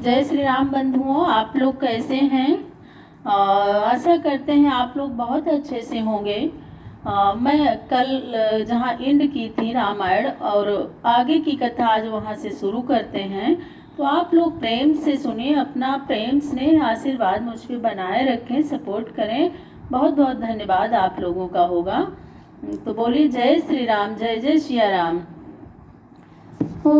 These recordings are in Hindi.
जय श्री राम बंधुओं, आप लोग कैसे हैं? आशा करते हैं आप लोग बहुत अच्छे से होंगे। मैं कल जहाँ एंड की थी रामायण और आगे की कथा आज वहाँ से शुरू करते हैं। तो आप लोग प्रेम से सुनिए, अपना प्रेम स्नेह आशीर्वाद मुझ पे बनाए रखें, सपोर्ट करें। बहुत बहुत धन्यवाद आप लोगों का होगा। तो बोलिए जय श्री राम, जय जय सिया राम। हो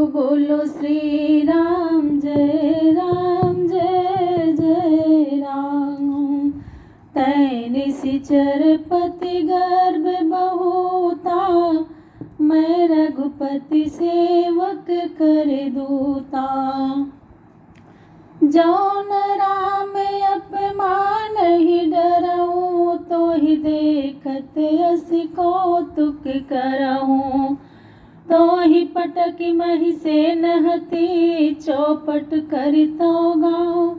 बोलो श्री राम, जय राम, जय जय राम। तै निशिचर पति गर्भ बहुता, मैं रघुपति सेवक कर दूता। जौन राम अपमान ही डरऊँ, तो ही देखत अस कौतुक करऊँ। तो ही पटक मही से नहती, चौपट करितो गाँव।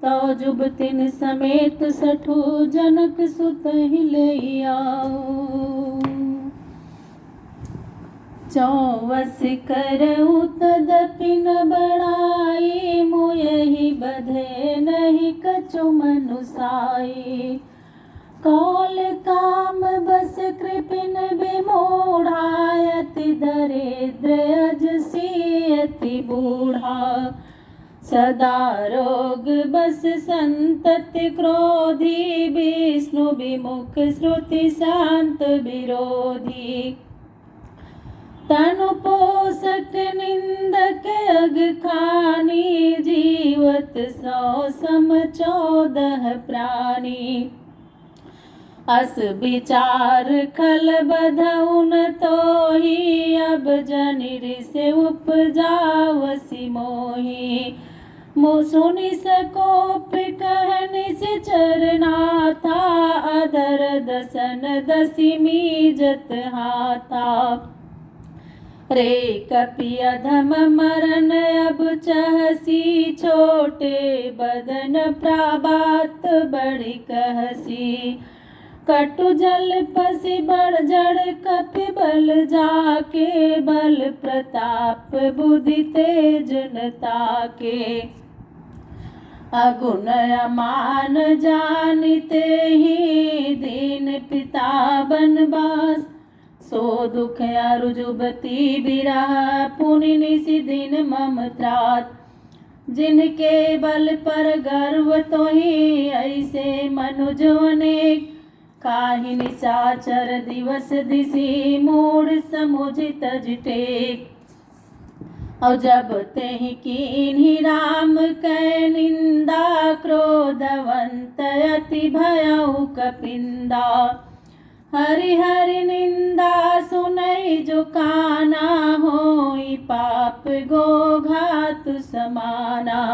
तो जुब तिन समेत सठो, जनक सुत ही ले आओ। चौवस करऊँ तदपि न बड़ाई, मुयहि बधे नहीं कछु मनुसाई। कौल काम बस कृपिन विमूढ़ा, अति दरिद्र अजसी अति बूढ़ा। सदा रोग बस संतति क्रोधी, विष्णु विमुख श्रुति शांत विरोधी। तनु पोषक निंदक अगखानी, जीवत 100 सम 14 प्राणी। अस विचार खल बधउन तो ही, अब जनिर से उपजावसी मोही। सुनि सकोप कहनि से चरनाथा, अधर दसन दसिमी जत हाथा। रे कपि अधम मरन अब चहसी, छोटे बदन प्राबात बड़ी कहसी। कटु जल पसी बढ़ जड़ कपि बल जाके, बल प्रताप बुद्धि तेज न ताके। अगुण अमान जानिते ही, दीन पिता बनवास। सो दुख अरु जुबती बिरह, पुनि निसि दिन मम त्रात। जिनके बल पर गर्व तो ही, ऐसे मनुज अनेक। काहि निशाचर दिवस दिसी, मूढ़ समुझ तज टेक। और जब तेहि कीन्ही राम कै निंदा, क्रोधवंत अति भयउ कपिंदा। हरि हरि निंदा सुनई जो काना, होई पाप गो घात समाना।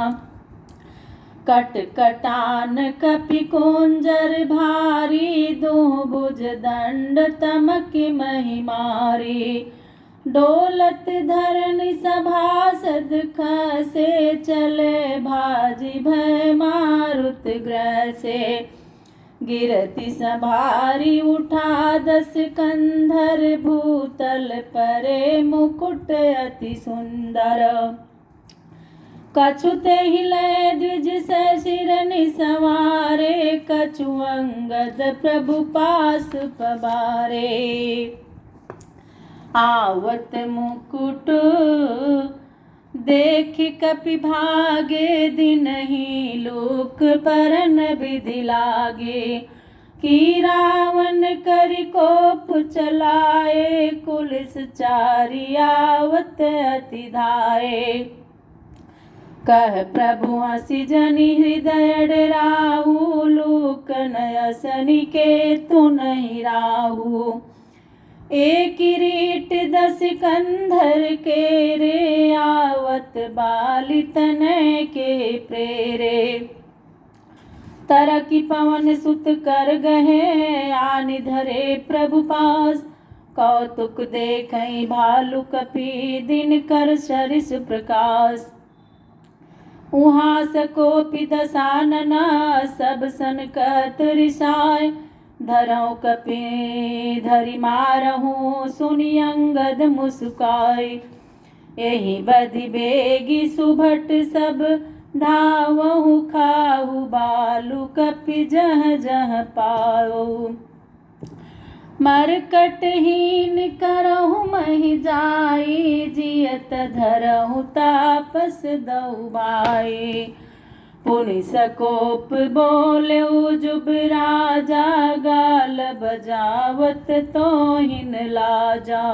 कट कटान कपि कुंजर भारी, दो भुज दंड तमकि महि मारी। डोलत धरनि सभासद खसे, चले भाजी भय मारुत ग्रसे। गिरति सभारी उठा 10 कंधर, भूतल परे मुकुट अति सुंदर। कछु तेहि लय द्विज शिरनि सवारे, कछु अंगद प्रभु पास पवारे। आवत मुकुट देख कपि भागे, दिनहि लोक परन विधि लागे। कि रावण करि कोप चलाए, कुलिस चारि आवत अति धाये। कह प्रभु हंसी जनि हृदय डराहु, लूकन असनि केतु नहीं राहु। एक किरीट 10 कंधर के रे, आवत बालि तनय के प्रेरे। तरकि पवन सुत कर गहे, आनि धरे प्रभु पास। कौतुक देखई भालु कपि, दिन कर सरिस प्रकाश। उहाँ सकोपि दसानना, सब सनकत रिसाय। धरऊँ कपि धरि मारहूँ, सुनि अंगद मुस्काय। यही बधि बेगी सुभट सब धावहु खाहु बालु कपि जह जह पाओ। मरकटहीन करहु महि जाई जियत धरहु तापस दउ भाई। पुनि सकोप बोले जुब राजा गाल बजावत तोहिन लाजा।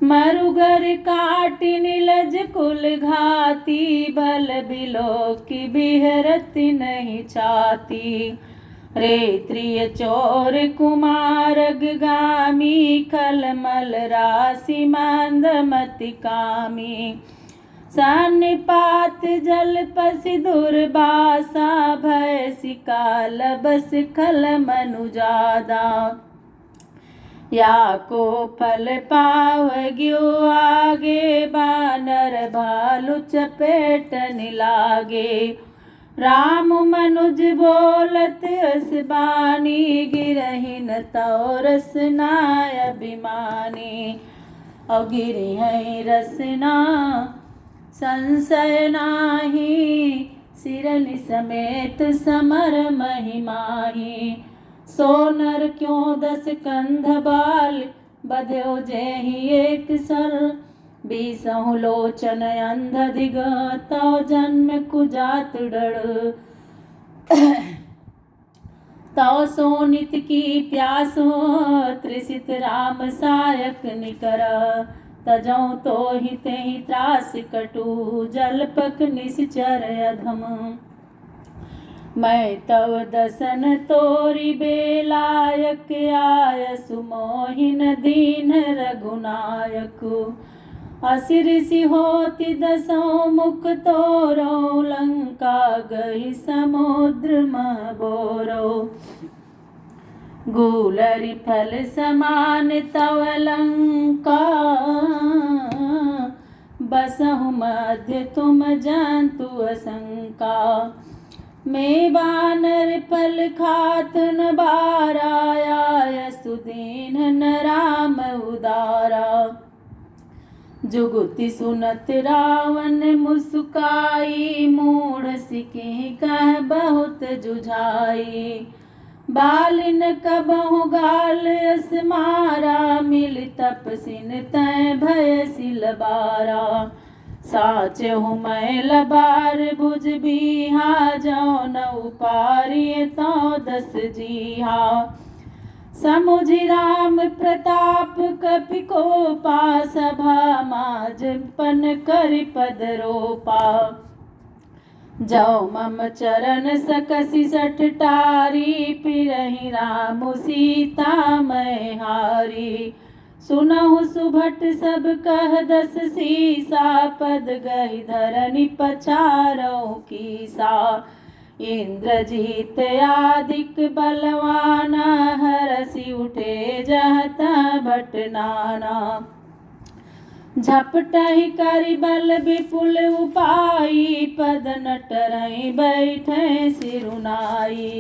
मरुगर काटि निलज कुल घाती बल बिलोकी बिहरत नहीं छाती। रेत्रिय चोर कुमारग गामी खलमल राशि मंदमति कामी। सन्निपात जल पसि दुर्बासा भय सिकाल बस खल मनुजादा। या को फल पावग्यो आगे बानर भालु चपेटन लागे। राम मनुज बोलत असबानी गिरहिन तौ रसनाय अभिमानी। और गिरी है रसना संशय नाही सिरनि समेत समर महिमाही। सोनर क्यों 10 कंध बाल बध्यो जेहि एक सर। 20 लोचन अंध दिग तौ जन्म कुजात डर। तौ सोनित की प्यासो त्रिसित राम सायक निकर। तजौ तो ही तेहि त्रास कटु जलपक निश्चर अधम। मैं तव दसन तोरि बेलायक आय सुमोहिन दीन रघुनायक। असिरिसि होति 10 मुख तोरो लंका गई समुद्र महबोरो। गुलरि फल समान तव लंका बसहु मध्य तुम जंतु असंका। मैं बानर पल खात न बाराया सुदीन न राम उदारा। जुगुति सुनत रावण मुस्काई मूढ़ सिकहि कह बहुत जुझाई। बालिन कबहु गाल अस मारा मिल तपसिन तय भय सिलबारा। साचहु मैं लबार भुज बिहा जौ न उपारि तौ 10 जीहा। समुझि राम प्रताप कपि कोपा सभा माज पन करि पद रोपा। जौ मम चरण सकसि सठ टारी फिरहि राम सीता मैं हारी। सुनहु सुभट सब कह 10 सीसा पद गहि धरनि पछारहु कीसा। इंद्रजीत आदिक बलवाना हरसि उठे जहत भट नाना। झपटहि करि बल विपुल उपाई पद नटरहि बैठे सिरुनाई।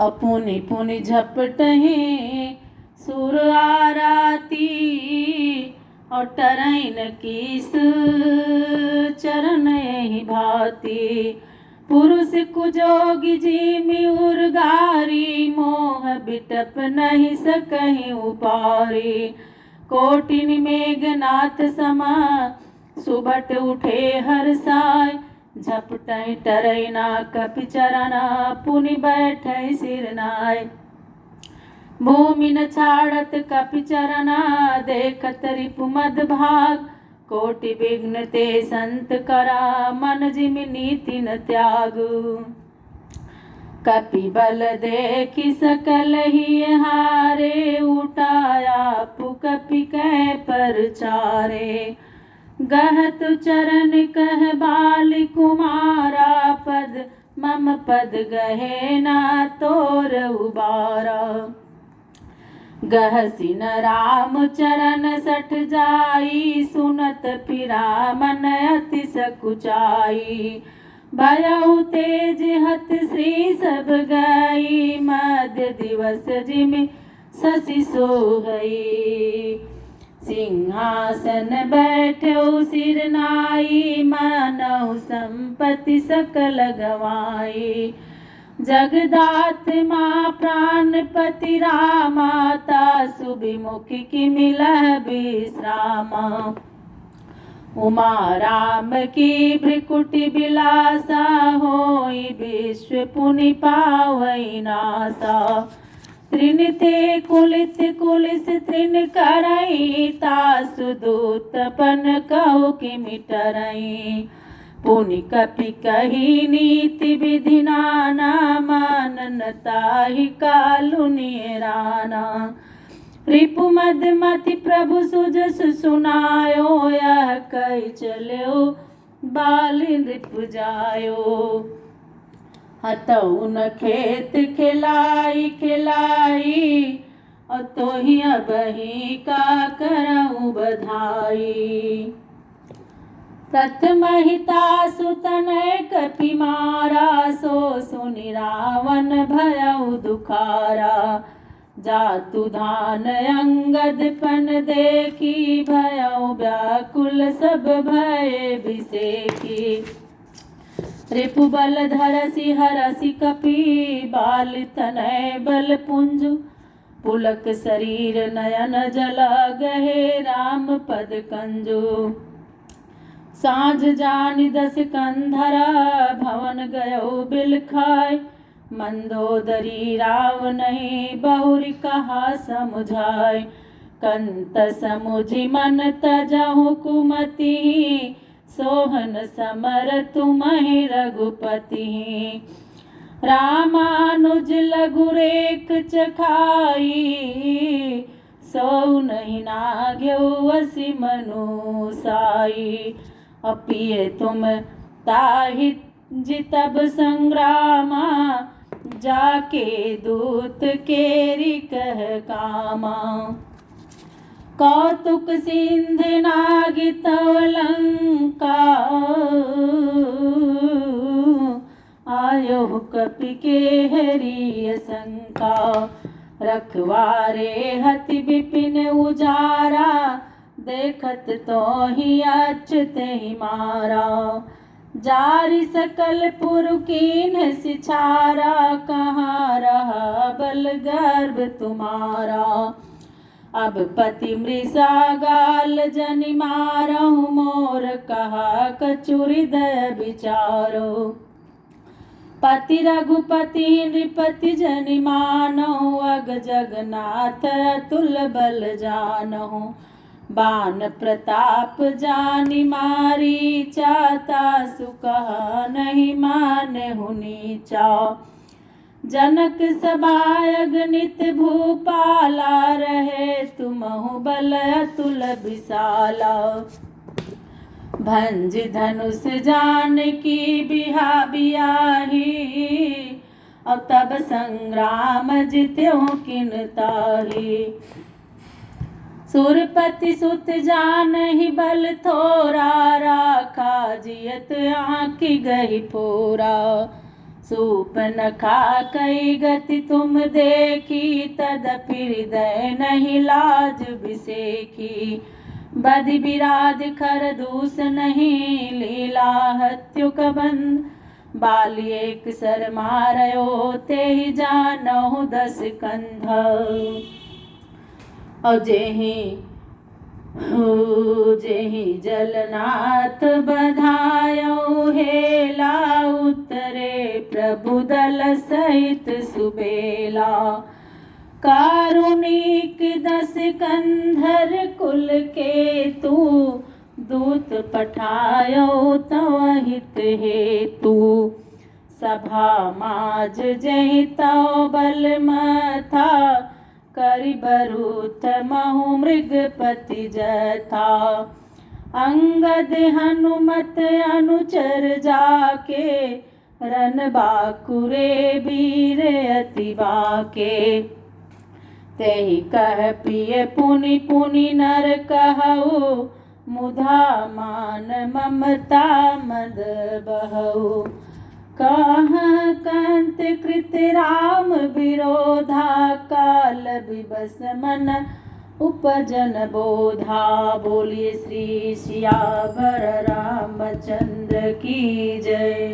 अपुनि पुनि झपटहि सुर आराती और टरैन कीस चरण यही भाती। पुरुष कुजोगी जिमि उर्गारी मोह बिटप नहीं सकहि उपारी। कोटिन मेघनाथ समा सुभट उठे हर्षाय। झपटहि टरैना कपि चरना पुनि बैठे सिरनाय। भूमि न छाड़त कपि चरना देखत रिपु मद भाग। कोटि विघ्न ते संत करा मन जिमि नीति न त्याग। कपि बल देखि सकल ही हारे उठाया पु कपि कै पर चारे। गहत चरण कह बाल कुमारा पद मम पद गहे ना तोर उबारा। गहसि न राम चरण सठ जाई सुनत फिरा मन अति सकुचाई। भयउ तेज हत श्री सब गई मध्य दिवस जिमि शशि सोहई। सिंहासन बैठो सिर नाई, मानव संपत्ति सकल गवाई। जगदात्मा प्राणपति रामाता, सुविमुखी की मिलह विश्रामा। उमा राम की भ्रिकुटि बिलासा, होई विश्व पुनि पावई नासा। त्रिन ते कुलित कुलिस त्रिन करई, तासु दूतपन कहु कि मिटरई। पुनि कपि कही नीति विधि नाना, मानन ताहि कालु निराना। रिपु मदमति प्रभु सुजस सुनायो, यह कही चलो बाल नृप जायो। हतऊ न खेत खिलाई खिलाई, और तो ही अबही का करऊँ बधाई। प्रथम हिता सुतनय कपि मारा, सो सुनि रावण भयउ दुखारा। जातु धान अंगद पन देखी, भयउ व्याकुल सब भय बिसेकी। रिपु बल धरसी हरसी कपि, बाल तनय बल पुंज। पुलक शरीर नयन जला गहे, राम पद कंजु। साँझ जानि दस कंधरा, भवन गयो बिल खाय। मंदोदरी रावणहि बहुरि कहा समुझाय। कंत समुझि मन तजहु कुमति, सोहन समर तुम्हि रघुपति। रामानुज लघु रेख चखाई, सो नहीं नाग्यो असी मनु साई। अपिय तुम ताहि जितब संग्रामा, जाके दूत केरी कह कामा। कौतुक सिंध नागित लंका, आयो कपि के हरि शंका। रखवारे हति विपिन उजारा, देखत तो ही अच्युत ही मारा। जारि सकल पुरकीन सिछारा, कहाँ रहा बल गर्भ तुम्हारा। अब पति मृषा गाल जनि मारहु, मोर कहा कछु हृदय विचारो। पति रघुपति नृपति जनि मानहु, अग जगन्नाथ अतुल बल जानहु। बान प्रताप जानि मारी, चाता सुकहा नहीं मानहु नीचा। जनक सभा अगणित भूपाला, रहे तुमहु बल अतुल विशाला। भंज धनुष जानकी बिहा बियाही, और तब संग्राम जित्यो किन ताही। सुरपति सुत जानहि बल थोरा, राखा जियत आँखि गही फोरा। सूपनखा कई गति तुम देखी, तदपि हृदय नहीं लाज बिसेखी। बधि बिराद खर दूस नहीं, लीला हत्युक बंद। बाली एक सर मारयो, तेहि जानहु दस कंध। और जेहि जलनाथ बधायो, हेला उतरे प्रभु दल सहित सुबेला। कारुणिक दस कंधर कुल के तू, दूत पठायो तव हित हेतु। सभा माज जहि तव बल मथा, करि बरूथ महु मृगपति जथा। अंगद हनुमत अनुचर जाके, रन बाकुरे वीर अति बाके। तेहि कह पिय पुनि पुनि नर कहु, मुधा मान ममता मद बहु। कहाँ कंत कृत राम विरोधा, काल विबस मन उपजन बोधा। बोलिए श्री सियावर रामचंद्र की जय।